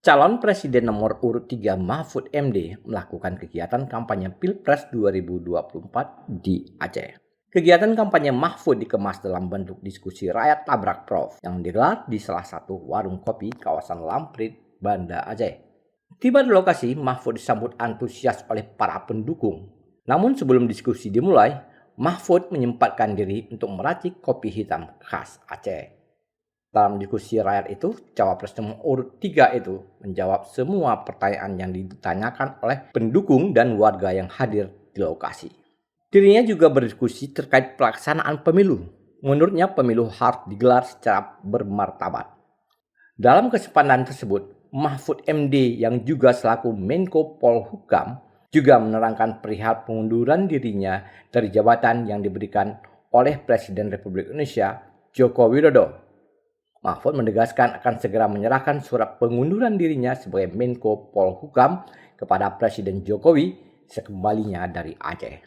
Calon Presiden nomor urut 3 Mahfud MD melakukan kegiatan kampanye Pilpres 2024 di Aceh. Kegiatan kampanye Mahfud dikemas dalam bentuk diskusi rakyat tabrak prof yang digelar di salah satu warung kopi kawasan Lamprit, Banda Aceh. Tiba di lokasi, Mahfud disambut antusias oleh para pendukung. Namun sebelum diskusi dimulai, Mahfud menyempatkan diri untuk meracik kopi hitam khas Aceh. Dalam diskusi rakyat itu, Cawapres nomor urut 3 itu menjawab semua pertanyaan yang ditanyakan oleh pendukung dan warga yang hadir di lokasi. Dirinya juga berdiskusi terkait pelaksanaan pemilu. Menurutnya pemilu harus digelar secara bermartabat. Dalam kesempatan tersebut, Mahfud MD yang juga selaku Menko Polhukam juga menerangkan perihal pengunduran dirinya dari jabatan yang diberikan oleh Presiden Republik Indonesia Joko Widodo. Mahfud menegaskan akan segera menyerahkan surat pengunduran dirinya sebagai Menko Polhukam kepada Presiden Jokowi sekembalinya dari Aceh.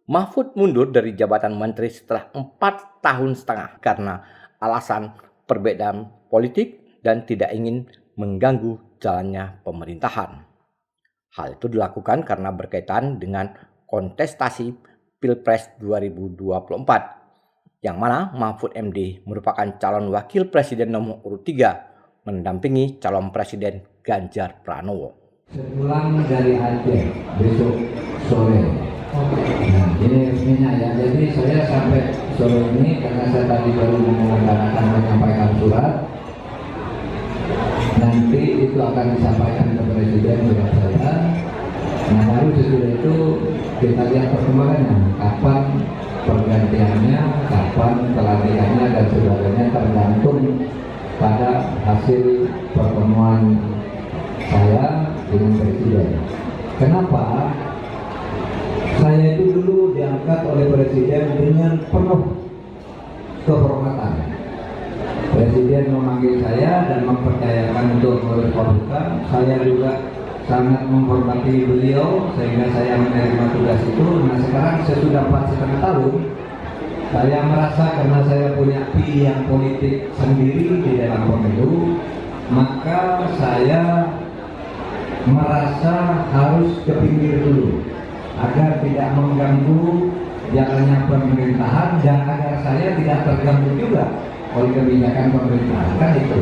Mahfud mundur dari jabatan menteri setelah 4 tahun setengah karena alasan perbedaan politik dan tidak ingin mengganggu jalannya pemerintahan. Hal itu dilakukan karena berkaitan dengan kontestasi Pilpres 2024. Yang mana Mahfud MD merupakan calon wakil presiden nomor urut 3 mendampingi calon presiden Ganjar Pranowo. Sepulang dari Aceh besok sore. Nah, ini resminya ya. Jadi saya sampai sore ini karena saya tadi baru menyampaikan surat. Nanti itu akan disampaikan ke presiden surat saya. Nah, baru sesudah itu kita lihat perkembangannya. Kapan pergantiannya, kapan pelantikannya dan sebagainya tergantung pada hasil pertemuan saya dengan presiden. Kenapa? Saya itu dulu diangkat oleh presiden dengan penuh kehormatan. Presiden memanggil saya dan mempercayakan untuk mengurus Polhukam. Saya juga sangat menghormati beliau sehingga saya menerima tugas itu. Nah, sekarang sesudah 4,5 tahun saya merasa karena saya punya pilihan politik sendiri di dalam pemilu, maka saya merasa harus ke pinggir dulu agar tidak mengganggu jalannya pemerintahan dan agar saya tidak terganggu juga oleh kebijakan pemerintahan, kan itu.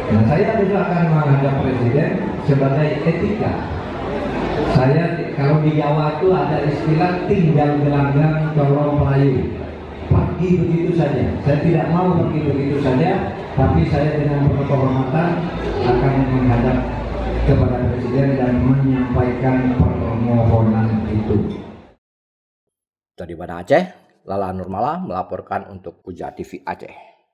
Nah, saya juga akan menghadap presiden sebagai etika. Saya kalau di Jawa itu ada istilah tinggal gelanggang colong pelayu. Pergi begitu saja. Saya tidak mau pergi begitu saja, tapi saya dengan penuh kehormatan akan menghadap kepada presiden dan menyampaikan permohonan itu. Dari Banda Aceh, Lala Nurmala melaporkan untuk Puja TV Aceh.